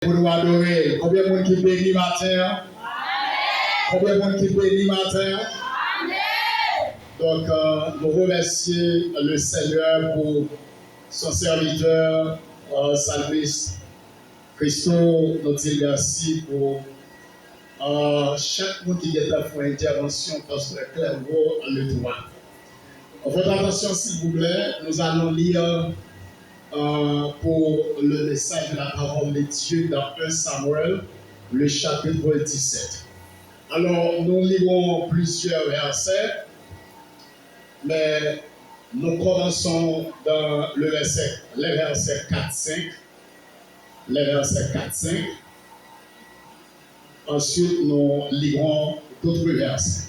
Pour nous adorer. Combien de monde qui bénit matin? Combien de monde qui bénit matin? Donc, nous remercions le Seigneur pour son serviteur, Salvis Christo. Nous disons merci pour chaque monde qui est à faire intervention parce que Clairvaux le droit. Votre attention, s'il vous plaît, nous allons lire pour le message de la parole de Dieu dans 1 Samuel, le chapitre 17. Alors, nous lirons plusieurs versets, mais nous commençons dans les versets 4-5. Les versets 4-5. Ensuite, nous lirons d'autres versets.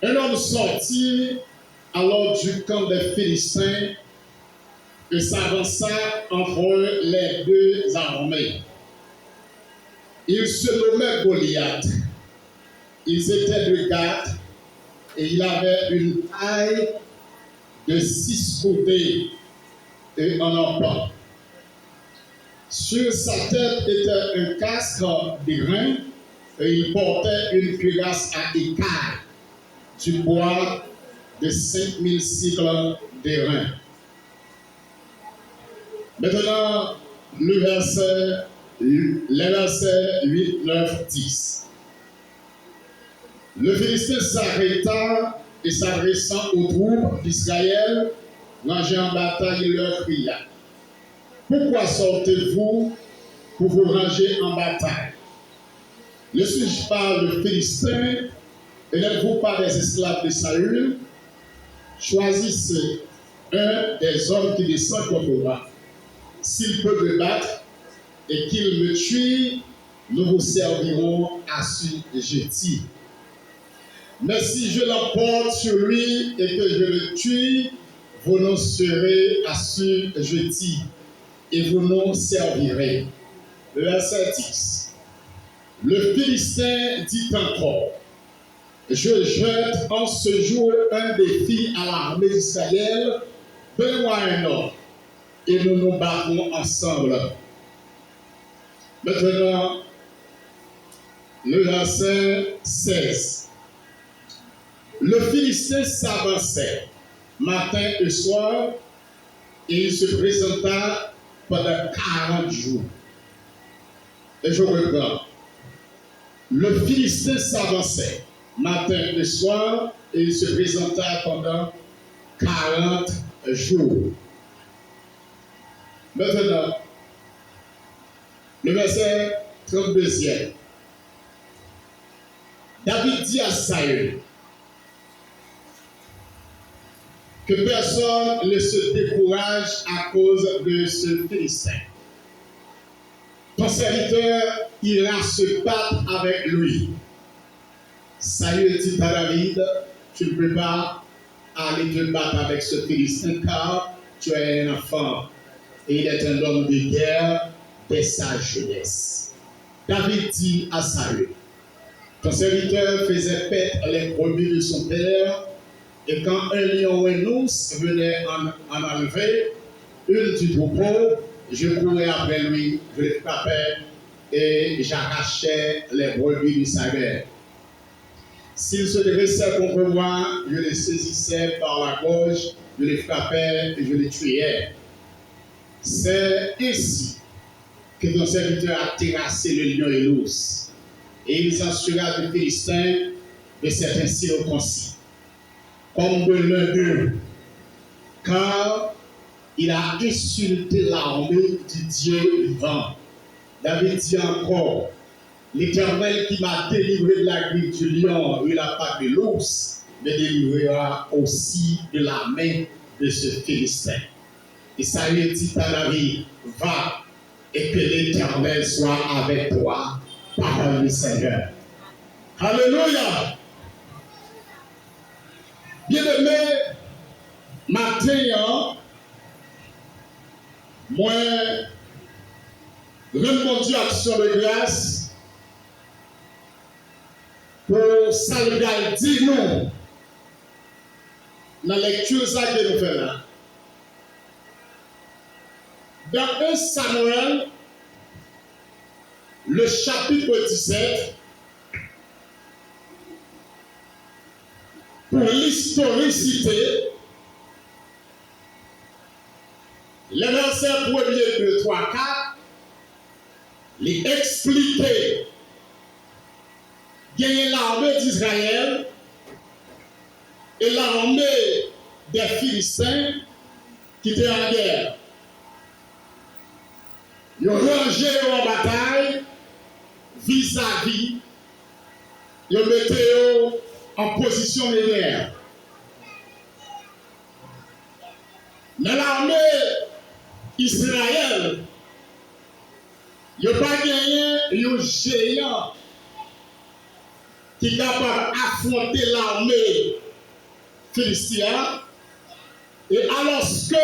Un homme sortit alors du camp des Philistins et s'avança entre les deux armées. Il se nommait Goliath. Ils étaient de Gath et il avait une taille de 6 coudées et un empan. Sur sa tête était un casque d'airain et il portait une cuirasse à écailles du bois de 5000 cycles d'airain. Maintenant, les versets 8, 9, 10. Le Philistin s'arrêta et s'adressant aux troupes d'Israël, rangées en bataille, il leur cria: pourquoi sortez-vous pour vous ranger en bataille? Ne suis-je pas le Philistin et n'êtes-vous pas des esclaves de Saül? Choisissez un des hommes qui descend contre moi. S'il peut me battre et qu'il me tue, nous vous servirons assujettis. Mais si je l'emporte sur lui et que je le tue, vous nous serez assujettis et vous nous servirez. Verset 10. Le Philistin dit encore: je jette en ce jour un défi à l'armée d'Israël, donne-moi un homme, et nous nous battrons ensemble. Maintenant, le verset 16. Le Philistin s'avançait matin et soir, et il se présenta pendant 40 jours. Et je reprends. Le Philistin s'avançait matin et soir, et il se présenta pendant 40 jours. Maintenant, le verset 32e. David dit à Saül que personne ne se décourage à cause de ce Philistin. Ton serviteur ira se battre avec lui. Saül dit à David: tu ne peux pas aller te battre avec ce Philistin car tu es un enfant et il est un homme de guerre dès sa jeunesse. David dit à Saül: ton serviteur faisait paître les brebis de son père, et quand un lion ou un ours venait en enlever une du troupeau, je courais après lui, je le frappais et j'arrachais les brebis de sa mère. S'il se dressait contre moi, je le saisissais par la gorge, je le frappais et je le tuais. C'est ainsi que ton serviteur a terrassé le lion et l'ours. Et il s'assura du Philistin de cet ainsi reconcis, comme de l'un d'eux, car il a insulté l'armée du Dieu vivant. David dit encore: l'Éternel qui m'a délivré de la griffe du lion et de la patte de l'ours me délivrera aussi de la main de ce Philistin. Et Saül dit à David: va, et que l'Éternel soit avec toi. Parole du Seigneur. Alléluia. Bien-aimé, matin, moi, rends Dieu action de grâce pour saluer, dire non dans la lecture ça que nous faisons là. Dans 1 Samuel, le chapitre 17, pour l'historicité, les versets 1er, 2, 3, 4, les expliquer gagner l'armée d'Israël et l'armée des Philistins qui étaient en guerre. Ils ont rangé en bataille vis-à-vis, ils ont mis en position de guerre. Dans l'armée Israël, il n'y a pas gagné un géant qui est capable d'affronter l'armée philistine. Et alors que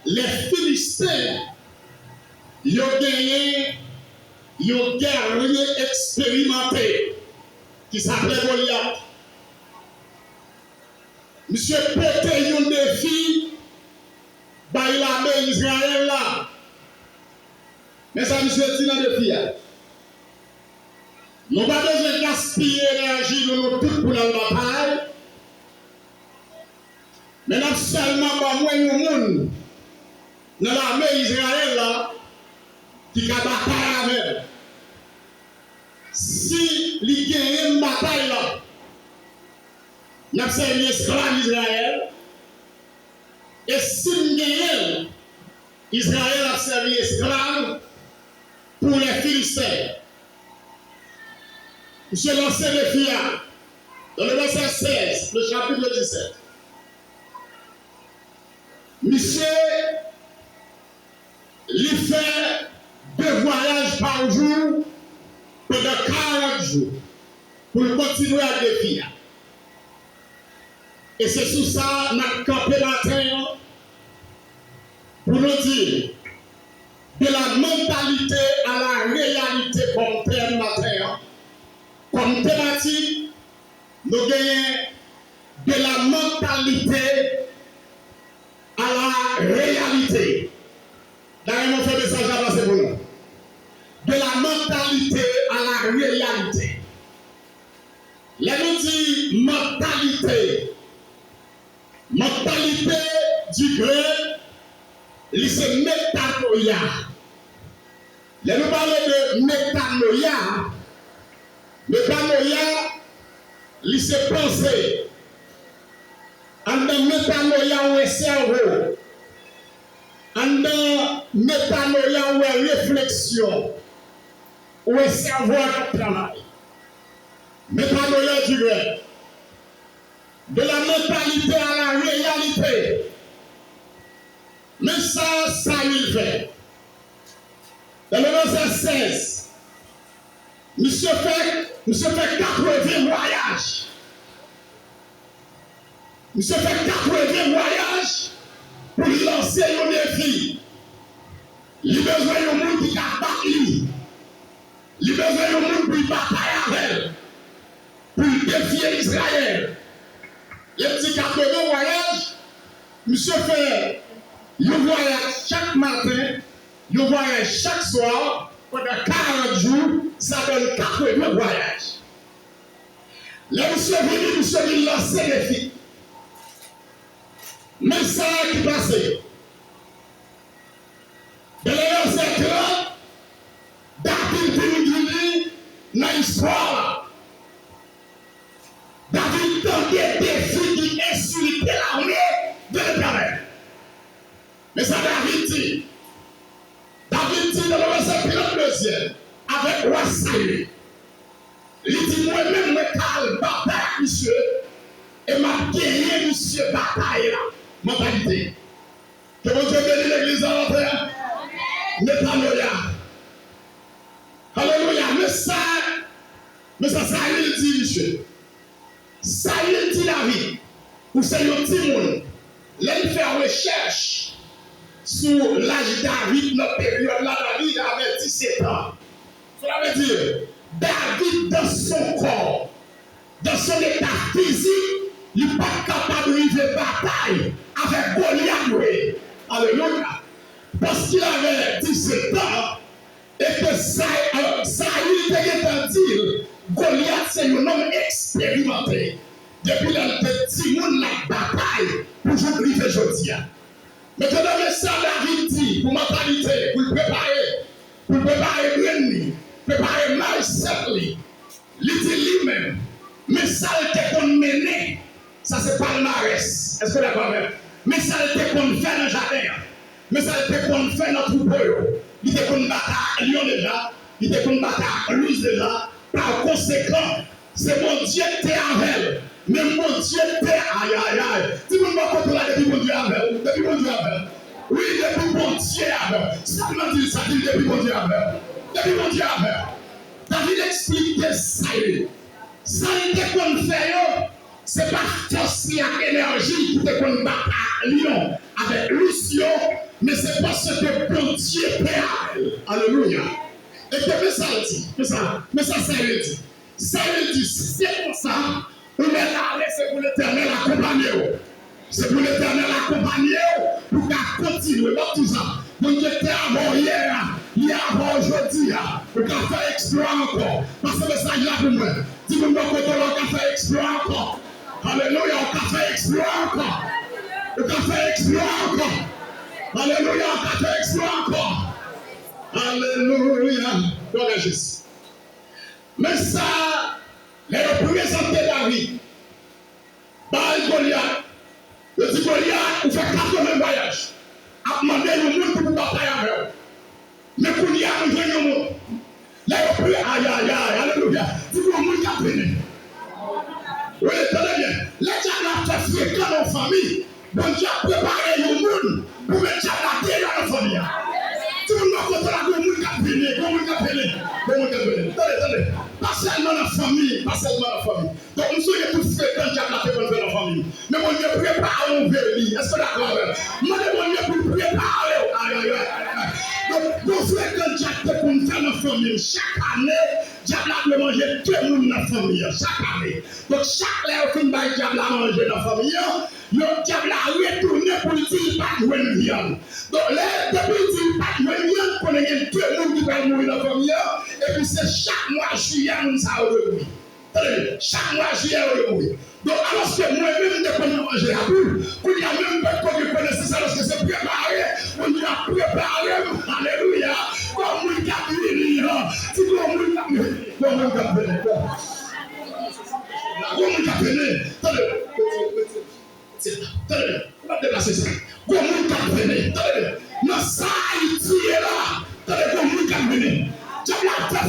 les Philistins ils ont gagné un guerrier expérimenté qui s'appelait Goliath. Monsieur Pété un défi par l'armée d'Israël là. Mais ça, monsieur, dit dans le défi. Nous n'avons pas besoin de gaspiller l'énergie de nous tous pour la bataille. Mais nous avons seulement pas moins de monde dans l'armée d'Israël là qui a bataille avec. Si il y a une bataille là, nous avons servi esclave d'Israël. Et si il y a Israël a servi esclave pour les Philistins. Monsieur lancé le défi dans le verset 16, le chapitre 17. Monsieur, il fait 2 voyages par jour pendant 40 jours pour continuer à défier. Et c'est sous ça qu'on a campé matin pour nous dire de la mentalité à la réalité comme thème matin. Comme thématique, nous gagnons de la mentalité à la réalité. D'ailleurs, mon frère message avancé pour nous. De la mentalité à la réalité. Là, nous disons mentalité. Mentalité du grec, c'est métanoïa. Là, nous parlons de métanoïa. Métanoïa, c'est penser. En dans métanoïa, ou est cerveau. En dans métanoïa, ou est réflexion. Ou est cerveau à travail. Métanoïa du grec. De la mentalité à la réalité. Mais ça il fait. Dans le verset 16, monsieur fait 80 voyages. Monsieur fait 80 voyages pour lancer un défi. Il a besoin de monde qui a battu. Il a besoin de monde qui bataille avec elle. Pour défier Israël. Les petits 80 voyages, monsieur fait un voyage chaque matin, un voyage chaque soir, pendant 40 jours, ça donne 80 voyages. Là, monsieur venu, monsieur dit lancer les filles. Mais ça qui passait. Dans le verset 30, David dit dans l'histoire. David donne des défis qui insultent l'armée de l'Éternel. Mais ça, David dit dans le verset 32, avec roi Saül, il dit moi-même, je parle bataille, monsieur, et m'a gagné, monsieur, bataille là. Mentalité. Que mon Dieu bénisse l'église en enfer. Métanoïa. Alléluia. Mais ça, il dit, monsieur. Ça, il dit David. Ou c'est le petit monde. Là, il fait recherche sur l'âge David, notre période là, David avait 17 ans. Cela veut dire, David dans son corps, dans son état physique, il n'est pas capable de vivre bataille avec Goliath. Alléluia. Parce qu'il avait 17 ans et que Saül était dit, Goliath c'est un homme expérimenté. Depuis le petit monde la bataille pour jouer aujourd'hui. Maintenant, mais ça, David dit, pour mentalité, pour préparer l'ennemi, préparer myself, il dit lui-même, mais ça, il qu'on mené, ça c'est palmarès. Est-ce que d'accord même? Mais ça, il qu'on fait dans le jardin, mais ça, il qu'on fait dans le troupeau, il était qu'on battre à Lyon déjà, il était qu'on battre à Louis déjà, par conséquent, c'est mon Dieu qui est avec. Mais mon Dieu t'est aïe aïe aïe. Si vous ne m'avez pas depuis mon Dieu avec, depuis mon Dieu avec. Oui, depuis mon Dieu avec. Ça m'a dit ça, depuis mon Dieu avec. Depuis mon Dieu avec. David explique ça. Ça était qu'on fait, c'est pas force et énergie qui était qu'on bat à Lyon avec Lucio, mais c'est parce que mon Dieu t'est avec. Alléluia. Et que ça dit, mais ça dit. Ça dit, c'est pour ça. Vous mettez à l'aise, c'est pour l'Éternel accompagner. C'est pour l'Éternel accompagner pour qu'elle continue. Pas tout ça. Donc, j'étais avant hier avant aujourd'hui, pour qu'elle fasse exploit encore. Parce que ça y est pour moi. Si vous me dites qu'on va faire exploit encore. Alléluia, on va faire exploit encore. On va faire exploit encore. Alléluia, on va faire exploit encore. Alléluia. Gloire à Jésus. Mais ça, les représentants David, par Goliath, le dit Goliath, il fait 80 voyages, a demandé le monde pour batailler avec eux. Mais pour y aller, il y a un monde. Les représentants, aïe, alléluia, il faut un monde qui a pris. Oui, tenez bien, les gens qui ont fait fréquent dans la famille, bon Dieu a préparé le monde pour mettre la terre dans la famille. Tout le monde a fait la monde qui a pris, Attendez. Pas seulement la famille, Donc, nous sommes tous fréquents qui ont fait la famille. Mais on Dieu prépare un verre. Est-ce que d'accord? Moi, on Dieu pour préparer. Donc, nous fréquents qui ont fait la famille. Chaque année, diable a mangé tout le monde dans la famille. Chaque année. Donc, chaque année, on fait diable a mangé dans la famille. Le diable a retourné pour dire qu'il n'y a pas de viande. Donc, depuis qu'il n'y a pas de viande, on a tout le monde qui va mourir dans la famille. Et puis c'est chaque mois juillet, nous avons repris. Chaque mois juillet, on repris. Donc, alors que moi-même, je peux manger la boule, il y a même pas de connaissance, parce que c'est préparé. On y a préparé. Alléluia. Comme nous avons si vous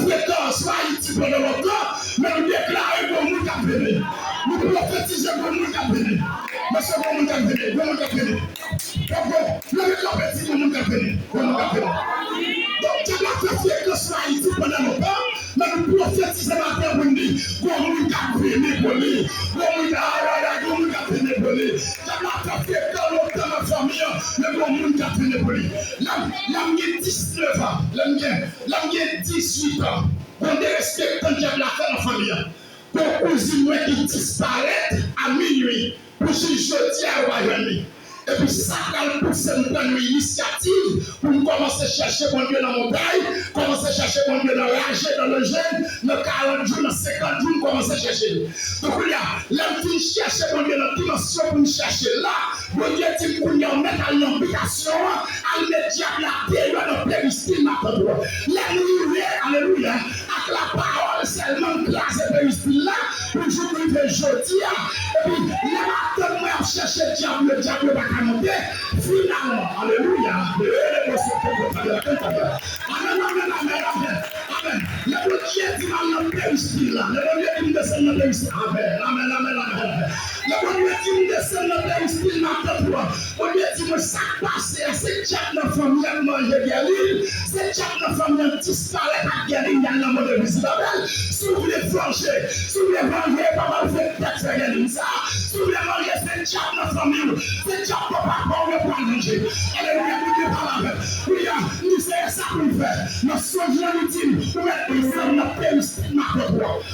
fréquence, Haïti pendant longtemps, mais nous déclarons pour nous qui venir. Nous prophétisons pour nous qui venir. Mais c'est pour nous qui venir, pour nous qui venir. Donc, nous prophétisons pour nous qui venir, pour nous qui venir. Donc, tu as fait fréquence Haïti pendant longtemps, mais nous prophétisons maintenant pour nous dire, pour nous qui venir pour lui, pour nous qui venir pour lui. Tu as fait fréquence longtemps dans la famille, mais pour nous qui venir pour lui. L'homme qui a 19 ans, l'homme qui a 18 ans. On respecte quand diable a fait la famille. Pour cousine qui disparaît à minuit, pour se jeter à Wayani. Et puis ça va pousser une initiative pour commencer à chercher mon Dieu dans la montagne, commencer à chercher mon Dieu dans le rage, dans le jeûne, dans 40 jours, dans 50 jours, commencer à chercher. Donc il y a l'homme qui cherche mon Dieu dans la dimension pour nous chercher là. Mon Dieu dit pour nous mettre en application, à mettre diable la terre dans le péristyle maintenant. L'ennemi, alléluia, avec la parole seulement classe et péristyle là, pour jouer le jeudi. Et puis, le matin, moi, je cherche le diable va monter. Finalement, alléluia. Amen. Le Dieu dit dans le péristyle là. Le Dieu dit descend dans le péristyle. Amen. Le Dieu dit descend dans le péristyle maintenant. Le Dieu dit me sac passé. C'est diable dans la famille à manger guérir. C'est diable dans la famille à disparaître à guérir. Il y a un homme de Isabelle. Si vous voulez flancher, si vous voulez manger, pas mal fait peut-être faire guérir ça. Si vous voulez manger, c'est diable dans la famille, c'est le diable papa pour ne pas manger. Alléluia, nous ne parlons pas. Oui, nous c'est ça qu'on fait. Nous sommes l'ultime. Nous mettons dans le péristyle maintenant.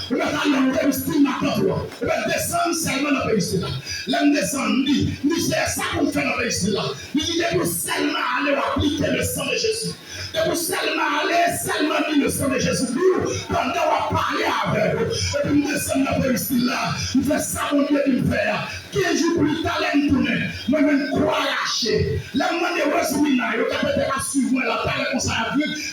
Nous mettons dans le péristyle maintenant. Nous descendons seulement dans le péristyle. Nous descendons, nous c'est ça qu'on fait dans le péristyle. Nous disons seulement aller appliquer le sang de Jésus. Et vous seulement aller, seulement dire le sang de Jésus. Pendant qu'on parler avec vous. Et puis nous descendons dans le péristyle là. Nous faisons ça qu'on Dieu nous fait. 15 jours plus tard, nous tournons. Moi-même, croix lâché. La main de Rosemina, il y a peut-être à suivre la parole comme ça.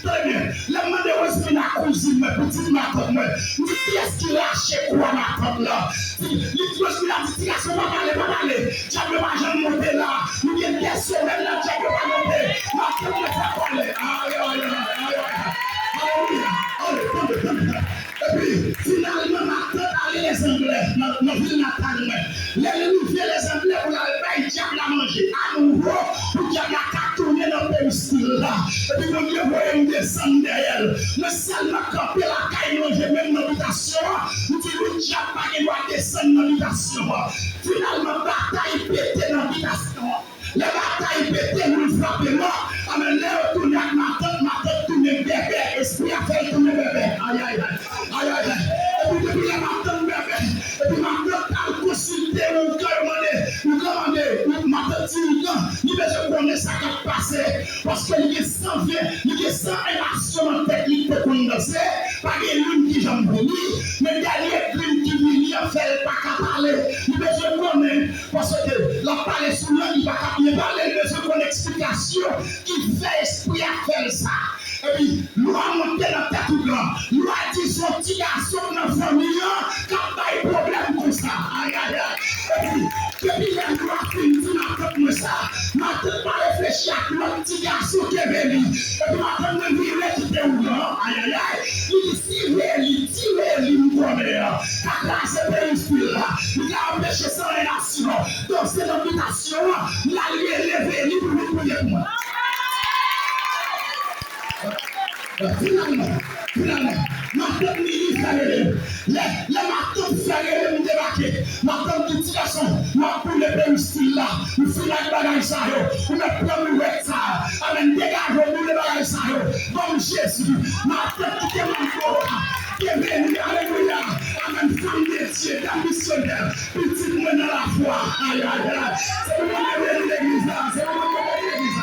Très bien. La main de Rosemina, cousine, ma petite matin, moi. Nous disons, qui est-ce qui lâche quoi ma tante là? Rosemina dit, il ne va pas aller. Diable va jamais monter là. Nous viens des semaines là, Diable va monter. Ma tante ne va pas aller. Aïe. Alléluia. Et puis, finalement, ma tante allait les Anglais, dans ville natale. Les Anglais, pour la diable à manger. À nouveau, pour diable à tourner dans le péristyle là. Et puis, mon Dieu, voyez, me descendre derrière. Mais seulement camper la caille manger, même dans l'habitation. Nous disons, le diable va descendre dans l'habitation. Finalement, bataille pété dans l'habitation. La bataille pété, nous frappons mort. Amen, là, tourner avec ma tante tourner bébé. Esprit a fait tourner bébé. Aïe. Et puis, depuis la matin, bébé. Et puis, ma tante a consulté, nous commandé, ma tante dit, il veut connaître ça qui a passé. Parce qu'il y a 120, il y a 100 émotions en tête qui peut connaître. Pas de l'une qui j'en brûle, mais derrière l'une qui vient, il fait pas qu'à parler. Il veut connaître, parce que la parler sous l'un, il va pas bien parler, il veut connaître explication qui fait esprit à faire ça. Et puis, nous avons monté dans la tête tout grand. Nous avons dit son petit garçon dans la famille, quand il y a un problème comme ça. Aïe. Et puis, depuis la loi finit dans la tête ça, ma tête pas réfléchir à l'autre petit garçon qui est venu. Et puis, ma tête me dit, qui était où là? Aïe. Il dit, tirez-les, me connaît. Car là, c'est pas une fille là. Il a empêché sans relation. Donc, c'est l'invitation. Là, il est levé, il peut prier pour moi. Finalement, ma tante me fait les matons fait me débarquer. Ma tante dit, petit garçon, ma pour le péristyle là, nous faisons la bagaille ça, nous mettons le wet ça, amen, dégagons nous les bagailles ça, comme Jésus, ma tante qui est qui est venu, alléluia, amen, femme de Dieu, la missionnaire, petite moi dans la foi, aïe, c'est le moment de l'église là, c'est le moment de l'église là.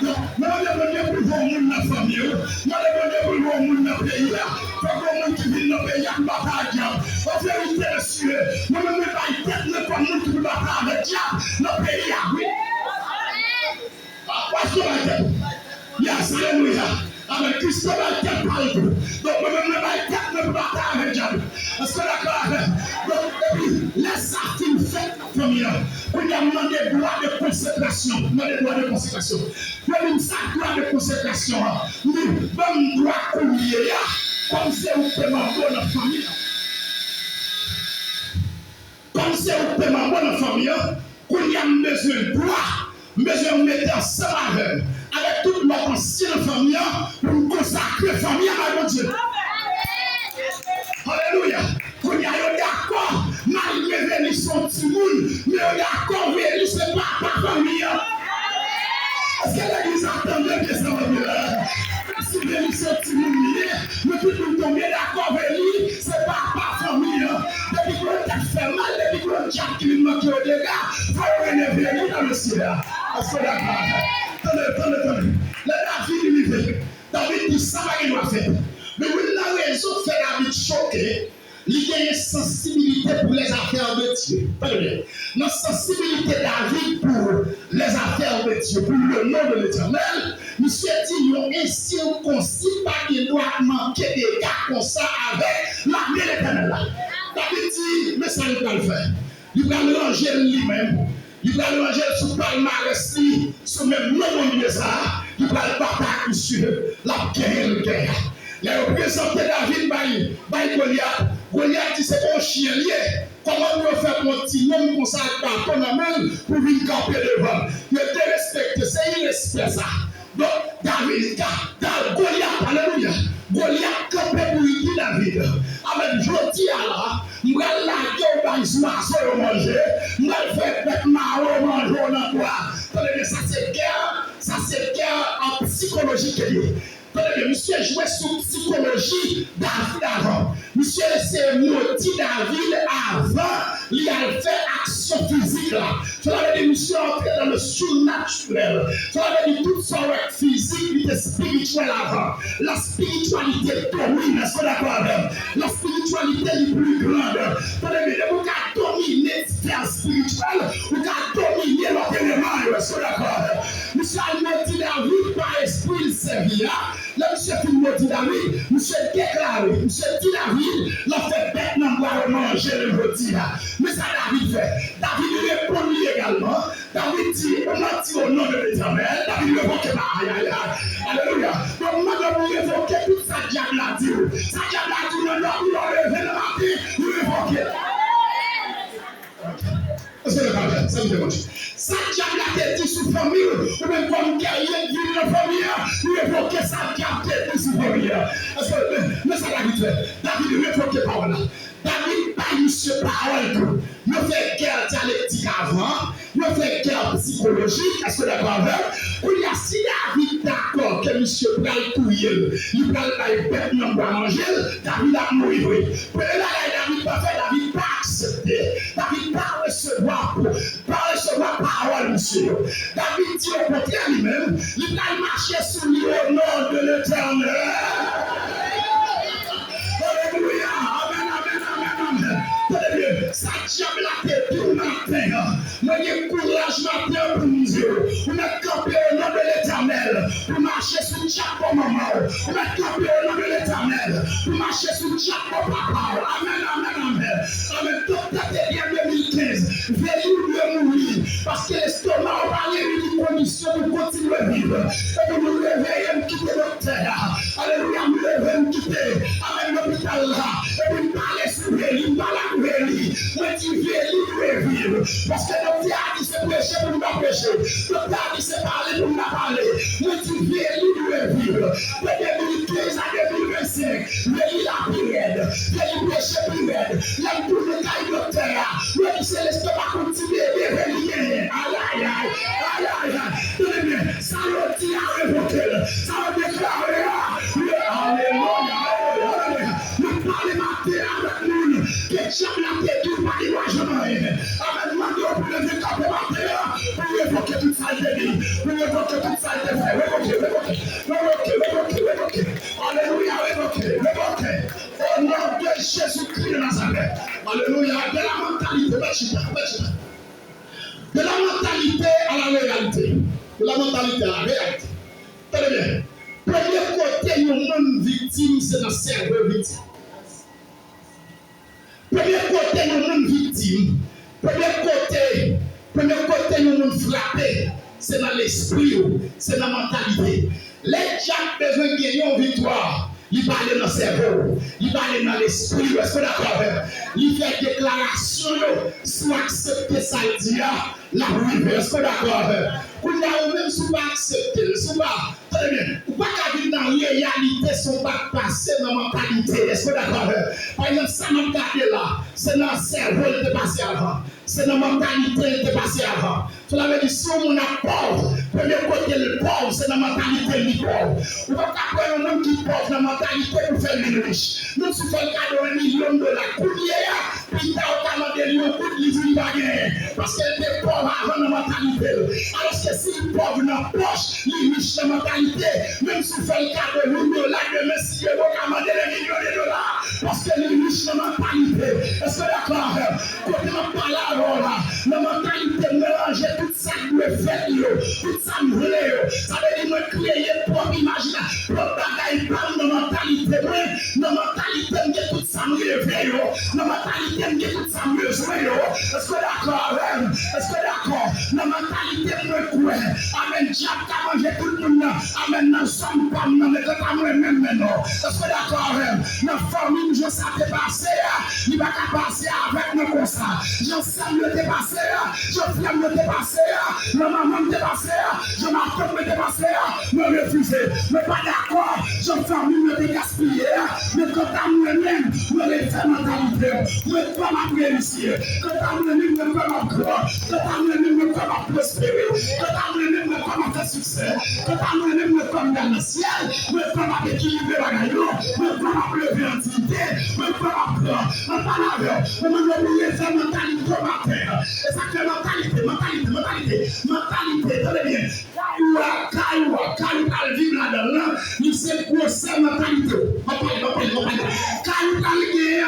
Non, mais on est venu pour voir mon la famille. On est venu pour voir mon pays là. Pour voir mon qui vit dans le pays à bataille. En vérité, monsieur, moi je ne mets pas une tête, mais pas mon qui veut bataille avec diable dans le pays là. Oui. Parce que la tête. Yes, alléluia. Avec Christ, la tête parle tout. Donc moi je ne mets pas une tête, mais pas bataille avec diable. Est-ce que d'accord? Donc, et puis, laisse ça qu'il fait comme il y a. On a demandé droit de consécration. Demandé droit de consécration. Même ça, droit de consécration. Nous avons droit comme il y a. Comme c'est un paiement dans la famille. Comme c'est un paiement dans la famille. Qu'on y a besoin de droit. Besoin de mettre ensemble avec toute notre ancienne famille. Pour consacrer la famille à mon Dieu. Alléluia. Qu'on y a d'accord. Malgré les son petit monde, mais on est d'accord, mais c'est pas famille. Est-ce que l'église attendait que ça va bien? Si les son petit monde, mais tout le monde est d'accord avec lui, c'est pas famille. Depuis qu'on t'a fait mal, depuis qu'on t'a qui lui manque au dégât, il faut rénover dans le ciel. Est-ce que d'accord? Attendez. David dit ça va qu'il doit faire. Mais oui, la raison fait David choqué. Il y a une sensibilité pour les affaires de Dieu. Une sensibilité David pour les affaires de Dieu, pour le nom de l'Éternel. Monsieur dit, ainsi on conçut pas qu'il doit manquer des gars comme ça avec l'armée de l'Éternel. David dit, mais ça il va le faire. Il va le ranger lui-même. Il va le ranger sous palmarès, sous même nom de ça. Il va le battre sur la guerre. Il a représenté David par Goliath. Goliath dit c'est un chien lié. Comment on peut faire mon petit nom comme ça avec ton amène pour venir camper devant? Il te respecte, c'est irrespect ça. Donc David, Goliath, alléluia. Goliath campé pour lui David. Amen. Je dis alors, je vais la boys oiseaux manger, moi fait bête marron manger dans quoi. Ça c'est guerre en psychologie que monsieur jouait sur psychologie David avant. Monsieur c'est maudit David avant, il a fait action physique là. Cela veut dire monsieur entré dans le surnaturel. Cela veut dire toute son physique, il était spirituel avant. La spiritualité domine, est-ce que d'accord avec? La spiritualité est plus grande. Cela veut dire vous pouvez dominer le sphère spirituelle, vous pouvez dominer l'autre élément, est-ce que d'accord? Monsieur a maudit David par esprit, il servit là. Là, monsieur tout le dit David, monsieur déclaré, monsieur dit David, l'a fait bête dans boire manger le rôti là. Mais ça David fait. David répond également. David dit, on m'a dit au nom de l'Éternel. David révoque aïe aïe aïe. Alléluia. Donc maintenant vous révoquez tout ça diable a dit. Ça diable a dit, non, vous l'avez levé le matin, vous révoquez. Ça me dérange. Ça diable a dit sous famille, ou même comme guerrier de la famille, vous révoquez ça diable a dit sous famille. Mais ça David fait. David révoque par là. David pas monsieur parole. Il fait guerre dialectique avant, il fait guerre psychologique, est-ce que d'accord avec? Il y a si David d'accord que monsieur pral couiller, il pral bailler bête non pas manger, David a mouru. Mais là David pas fait, David pas accepté, David pas recevoir parole monsieur. David dit au contraire lui-même, il va marcher sous lui au nom de l'Éternel. Alléluia. Ça diable a été tout matin. Moi, j'ai courage matin pour nous dire. On a campé au nom de l'Éternel. Pour marcher sur chaque moment. On a campé au nom de l'Éternel. Pour marcher sur chaque papa. Amen, amen, amen. Amen. Tout est bien 2015. Veillez de mourir. Parce que l'estomac a parlé d'une condition pour continuer à vivre. Et pour nous réveiller, nous quitter notre terre. Alléluia, nous réveiller, nous quitter. Amen, l'hôpital là. Et puis parler sur lui, parler avec lui. Moi, tu veux vivre. Parce que notre Dieu a dit c'est péché pour nous pécher. Notre Dieu a dit c'est parler pour nous parler. Moi, tu veux vivre. De 2015 à 2025, il a prière. Il péché prière. Il a tout le cas de terre. Moi, tu sais, l'estomac continue de relier. Aïe, aïe, aïe, aïe, aïe. Ça le dit à révoquer. Ça le déclarer. Alléluia. Nous parlons matin avec nous. Que jamais la tête du mari va jamais. Avec moi, pour lever camper matin. Pour révoquer toute sa vie. Pour révoquer toute sa vie. Révoquer. Alléluia, révoquer. Au nom de Jésus-Christ de Nazareth. Alléluia. De la mentalité, de la mentalité à la réalité. De la mentalité à la réalité. Très bien. Premier côté, le monde victime, c'est dans le cerveau victime. Premier côté, le monde victime. Premier côté, le monde frappé. C'est dans l'esprit, c'est dans la mentalité. Les gens ont besoin de gagner une victoire. Il parle dans le cerveau, il parle dans l'esprit. Est-ce que d'accord? Il fait déclaration, soit accepter ça, il dit, la rive. Est-ce que d'accord? Vous n'avez même pas accepté, très bien. Vous ne pouvez pas vivre dans la réalité, son pas passé dans la mentalité. Est-ce que d'accord? Par exemple, ça m'a regardé là, c'est dans le cerveau qui est passé avant. C'est dans la mentalité qui est passé avant. Cela veut dire si on a pauvre, premier côté le pauvre, c'est dans la mentalité du pauvre. Vous ne pouvez pas prendre un homme qui est pauvre dans la mentalité pour faire lui riche. Nous, si on fait le cadeau $1 million, puis il a autant de lions pour lui dire qu'il va gagner. Parce qu'elle était pauvre avant la mentalité. Alors que si il est pauvre dans la poche, il est riche dans la mentalité, même si on fait le cadeau $1 million, demain, si il va commander $1 million, parce qu'elle est riche dans la mentalité. Est-ce que d'accord? Quand on parle là, la mentalité mélange tout ça qui me fait, tout ça me voulait. Ça veut dire me créer propre imagination, propre bagaille, pas de mentalité. La mentalité me tout ça me réveille. La mentalité me tout ça me besoin. Est-ce que d'accord? Est-ce que d'accord? La mentalité me croit. Amen. Diable qui a mangé tout le monde. Amen. Nous sommes pas mais quand on même maintenant. Est-ce que d'accord? La famille, je sais pas passer. Il va pas passer avec nous comme ça. Je sais me dépasser. Je viens me dépasser. Ma maman me dépasser. Je m'attends me dépasser. Me refuser. Mais pas d'accord. Je famille me dégaspiller. Mais quand à moi-même, me les faire mentalité. Me pas ma réussir. Quand on aime me comment faire succès, quand on aime me comme dans le ciel, me comment équilibrer la gagne, me comment lever en dignité, me comment prendre, me parler, me oublier sa mentalité au matin. Et ça fait mentalité, tenez bien. Caillou, vivre là-dedans, il sait quoi c'est mentalité. Caillou,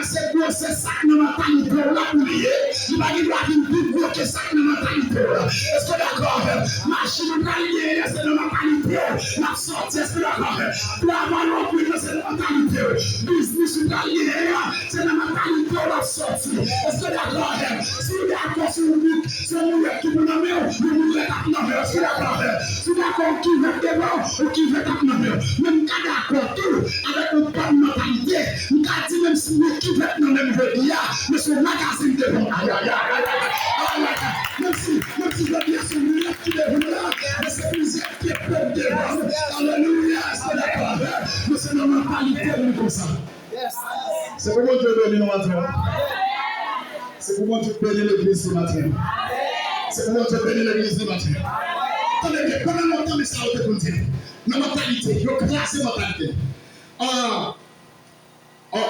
c'est quoi c'est ça de mentalité là pour lier. Il va dire qu'il plus gros que ça de mentalité. Est-ce que d'accord? Machine mentalité, c'est de mentalité. La sortie, est-ce que d'accord? Travail non plus, c'est de mentalité. Business italien, c'est de mentalité la sortie. Est-ce que d'accord? Si vous êtes d'accord sur le c'est nous qui vous nommons, nous est-ce que d'accord? Si vous êtes d'accord qui veut débat ou qui veut d'accord, même cas d'accord tout avec une bonne mentalité, nous dit même si nous qui veut nous même veut dire, mais ce magazine de bon, même si je veux dire sur nous qui devons là, mais c'est plusieurs qui peuvent débat. Alléluia, est-ce que d'accord? Mais c'est notre mentalité comme ça. C'est pour moi que je veux bénir matin. C'est pour moi que je bénis l'église ce matin. C'est pour moi que je bénis l'église ce matin. Attendez bien, pendant longtemps, mais ça a été continué. La mentalité, il y a classé mentalité.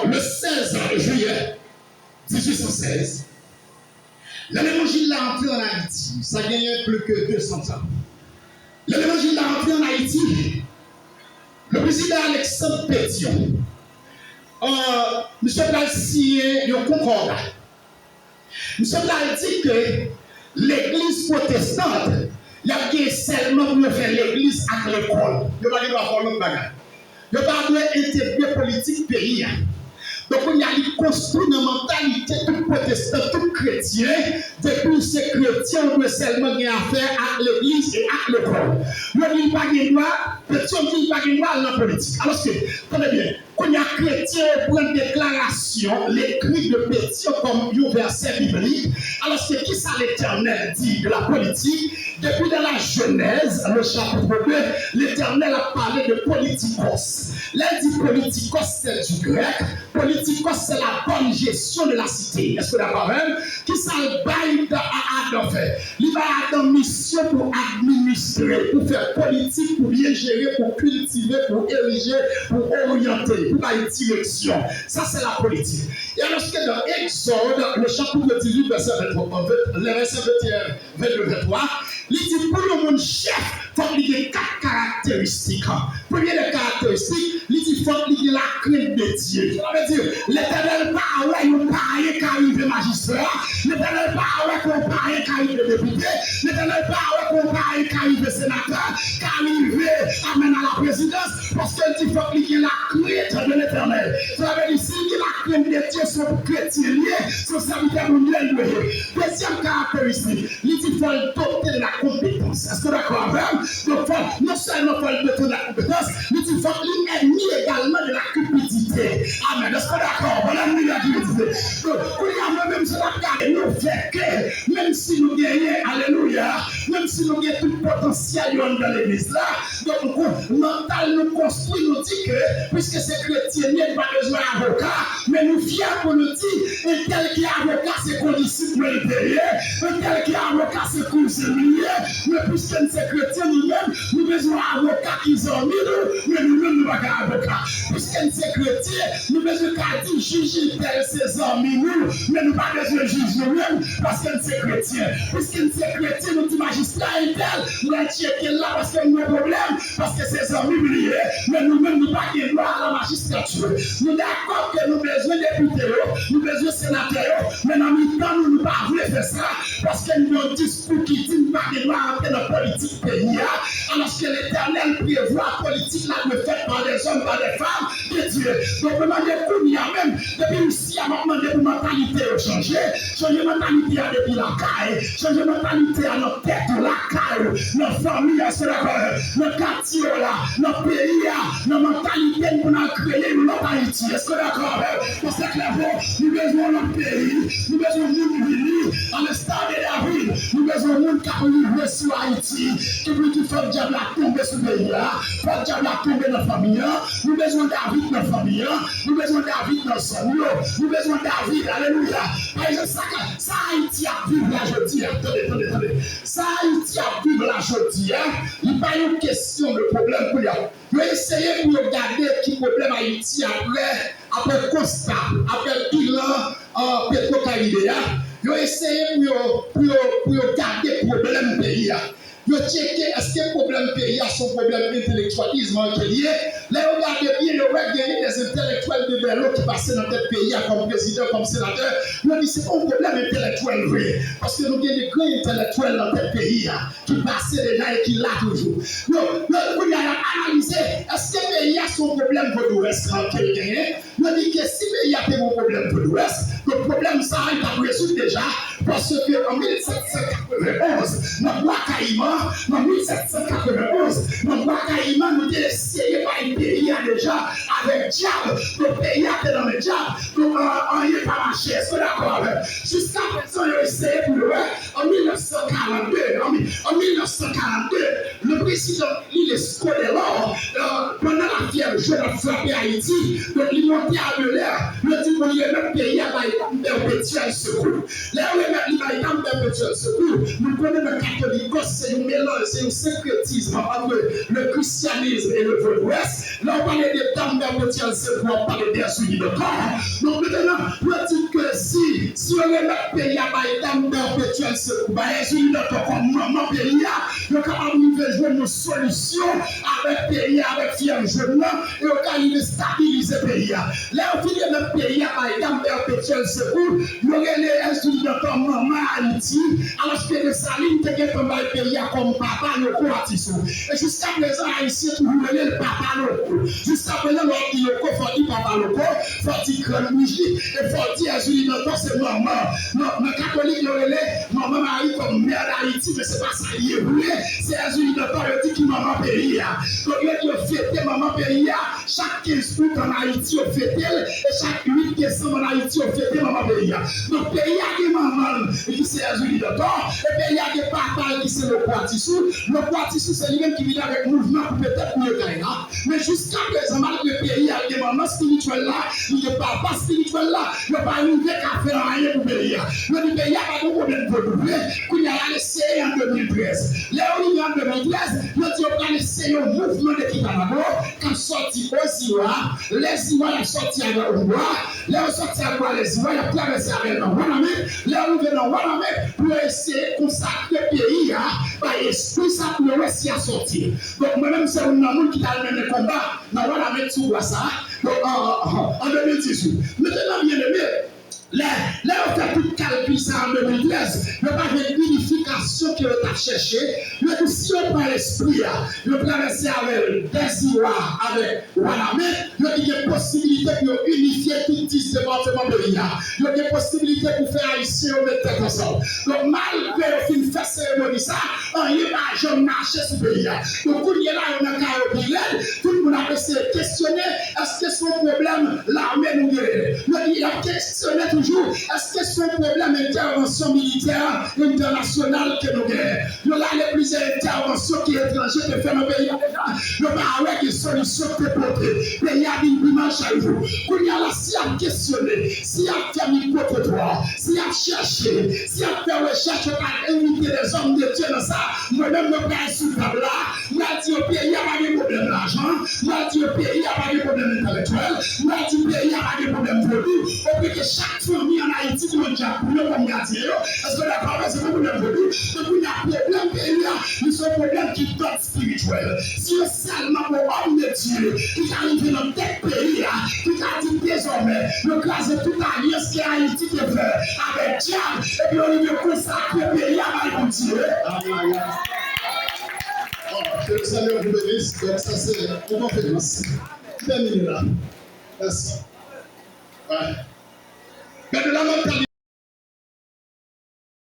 Le 16 juillet 1816, l'évangile l'a entré en Haïti. Ça gagnait plus que 200 ans. L'évangile l'a entré en Haïti. Le président Alexandre Pétion, M. Blal signé un concordat. M. Blal dit que l'église protestante, il y a seulement pour faire l'église à l'école. Il n'y a pas de faire l'autre bagage. Il n'y a pas de intégrer politique pays. Donc, il y a construit une mentalité tout protestant, tout chrétien. Depuis ces chrétiens, on doit seulement avoir affaire à l'église et à l'école. Le dit pas de droit, personne qui n'a pas de droit dans la politique. Alors, tenez bien, quand il y a chrétien, pour une déclaration, l'écrit de Pétion comme un verset biblique. Alors, c'est qui ça l'Éternel dit de la politique? Depuis dans la Genèse, le chapitre 2, l'Éternel a parlé de politikos. Là, il dit politikos, c'est du grec. Politikos, c'est la bonne gestion de la cité. Est-ce que d'accord même? Qui ça le bail à Adam fait? Il va avoir une mission pour administrer, pour faire politique, pour bien gérer, pour cultiver, pour ériger, pour orienter, pour avoir une direction. Ça, c'est la politique. Et alors, que dans Exode, le chapitre 18, verset 23, le verset 21, 22-23, il dit pour le monde chef, il faut qu'il y ait 4 caractéristiques. Première des caractéristiques, il dit qu'il faut qu'il y ait la crainte de Dieu. Ça veut dire, l'Éternel pas ouais, il pas rien qu'arrive magistrat, l'Éternel pas ouais qu'on pas rien qu'arrive député, l'Éternel pas ouais qu'on pas rien qu'arrive sénateur, qu'arrive amène à la présidence, parce qu'il dit qu'il faut qu'il y ait la crainte de l'Éternel. Ça veut dire, s'il y a la crainte de Dieu, son chrétien lié, son serviteur mondial lié. Deuxième caractéristique, il dit qu'il faut doter la compétence. Est-ce que d'accord avec? Donc, non seulement il faut doter la compétence, mais il faut qu'il ennemi également de la cupidité. Amen. Est-ce que d'accord? Voilà le la cupidité. Donc, même si nous fait que, même si nous gagnons, alléluia, même si nous gagnons tout le potentiel dans l'église là, donc, mental nous construit, nous dit que, puisque c'est chrétien, il n'y a pas besoin d'avocat, mais nous fiers pour nous dire, un tel qui est avocat, c'est qu'on disciple payé, un tel qui est avocat, c'est qu'on s'est lié, mais puisque nous sommes chrétiens nous-mêmes, nous besoin d'avocats qui sont mis nous, mais nous-mêmes nous n'avons pas d'avocat. Puisque nous sommes chrétiens, nous besoin de dire juger tel ses amis nous, mais nous n'avons pas besoin de juger nous-mêmes, parce que nous sommes chrétiens. Puisque nous sommes chrétiens, nous sommes magistrats et tel, nous avons checké là parce que nous avons un problème, parce que ses amis oubliés, mais nous-mêmes nous n'avons pas de droit à la magistrature. Nous sommes d'accord que nous avons besoin de députés, nous avons besoin de sénateurs, mais dans le temps, nous ne pouvons pas faire ça, parce que nous avons un discours qui dit pas de droit à la politique pays, alors que l'Éternel prévoit la politique là de faite par des hommes, par des femmes de Dieu. Donc, le moment de il y a même, depuis ici, à un moment de mentalité a changé, changer mentalité à depuis la caille, changer mentalité à notre tête, la caille, notre famille, notre quartier, notre pays, notre mentalité pour nous créer notre Haïti. Est-ce que d'accord? Parce que clairement, nous besoin de notre pays, nous besoin de nous vivre, à l'instar de David, nous besoin de monde qui a livré sur Haïti, qui veut qu'il faut le diable tomber sur le pays là, faut le diable tomber dans la famille, nous besoin de David dans la famille, nous besoin de David dans le sang, nous besoin de David, alléluia. Par exemple, ça Haïti a vivre là, je dis, attendez, ça Haïti a vivre là, aujourd'hui, il n'y a pas une question de problème pour lui. Vous essayez de regarder qui problème Haïti après constat, après bilan Petro-Caribéa. Vous essayez de regarder le problème pays. Vous checkez est-ce que le problème pays a son problème d'intellectualisme qui est lié. Là, regardez bien, vous regardez des intellectuels de Berlot qui passaient dans notre pays comme président, comme sénateur. Nous disons c'est pas un problème intellectuel vrai. Parce que nous avons des grands intellectuels dans notre pays qui passaient déjà et qui là toujours. Nous avons analysé est-ce que le pays a son problème pour l'Ouest quand il gagne. Nous disons que si le pays a un problème pour l'Ouest, le problème ça il a résolu déjà. Parce qu'en 1791, notre roi Caïman, en 1791, notre roi Caïman nous a essayé par le pays déjà avec diable. Le pays a été dans le diable. Donc, on n'y est pas marché. Est-ce que d'accord? Jusqu'à présent, il a essayé pour le en 1942. En 1942, le président Lille Scodellor, pendant la fièvre jaune a frappé Haïti, donc il montait à l'air, le dit qu'on y est même pays à la perpétuel secours. Là où il y a une perpétuel secours, nous connaissons le catholique, c'est un mélange, c'est un syncrétisme entre le christianisme et le vaudouest. Là, on parlait des dames perpétuel secours, on parlait des unis de corps. Donc maintenant, on dit que si on est notre pays à la dame perpétuel secours, les unis de corps, comme mon pays, on est capable de jouer une solution avec le pays, avec fièvre jeune, et on peut stabiliser le pays. Là, on dit que notre pays à la dame perpétuel secours, nous avons les unis de corps, maman Haïti, alors que les salines te comme le pays comme papa loko Atissou. Et jusqu'à présent, Haïti toujours le papa loko. Jusqu'à présent, l'on dit loko, faut dire papa loko, faut dire grand bougie, et faut dire Azuli Noto, c'est maman. Non, le catholique, maman Marie comme mère d'Haïti, mais c'est pas ça, il est vrai. C'est Azuli Noto, il dit qu'il maman pays. Donc, il a fêté maman pays, chaque 15 août en Haïti, il fêté, et chaque 8 décembre en Haïti, il fêté maman pays. Donc, pays a des mamans, qui c'est Azuli Noto, et puis il y a des papas qui c'est le Poitissou. Le Poitissou, c'est lui-même qui vient avec mouvement pour peut-être mieux gagner. Mais jusqu'à présent, malgré le pays, il y a des mamans spirituelles là, il y a des papas spirituels là, il n'y a pas arrivé qu'à faire rien pour le pays. Le pays n'a pas de problème pour le pays. Il y a essayé en 2013. Là où il y a en 2013, il a essayé un mouvement de Kitanabo, qui a sorti au Ziwa, les Ziwa ont sorti avec le roi, les ont sorti avec les Ziwa, ils ont traversé avec le Waname, là où ils viennent en Waname, pour essayer de consacrer le pays, par l'esprit, ça pour réussir à sortir. Donc, moi-même, c'est un homme qui a mené le combat, dans Waname, tout ça, en 2018. Maintenant, bien aimé, là, on fait tout calcul ça en 2013. Il n'y a pas de vérification que l'on a cherché. Mais si on prend l'esprit, on traverse avec Desiwa, avec Waname, il y a des possibilités pour unifier tout 10 départements de l'IA. Il y a des possibilités pour faire Haïtien au mettre ensemble. Donc, malgré le film fait cérémonie, ça, il n'y a pas de marché sur le pays. Donc, il y a là, on a un pilote, tout le monde a essayé de questionner est-ce que son problème, l'armée nous guérit. Il a questionné toujours est-ce que c'est un problème d'intervention militaire internationale que nous gagnons. Nous avons les plusieurs interventions qui sont étrangères de faire dans le pays. Nous avons avec des solutions que porter. Le pays a dit dimanche à jour. Quand il y a là, si on a questionné, si on a fait micro-trottoir, si on a cherché, si on a fait recherche pour inviter des hommes de Dieu dans ça, moi-même, je vais sur table là. Moi, je dis au pays, il n'y a pas de problème d'argent. Moi, je dis au pays, il n'y a pas de problème intellectuel. Moi, je dis au pays, il n'y a pas de problème de produit. Au pays, chaque famille en Haïti, qui ont déjà coulé comme gâtier. Est-ce que d'accord, c'est pas problème de produit? Donc, il y a un problème pays, mais c'est un problème qui doit être spirituel. Si on seulement pour homme de Dieu, qui arrive dans tel pays, qui a dit désormais, le classe toute alliance qui a Haïti qui fait avec diable, et puis on veut consacrer le pays à la Dieu. Que le Seigneur vous bénisse. Donc, ça, c'est une conférence. Terminé là. Merci. Ouais.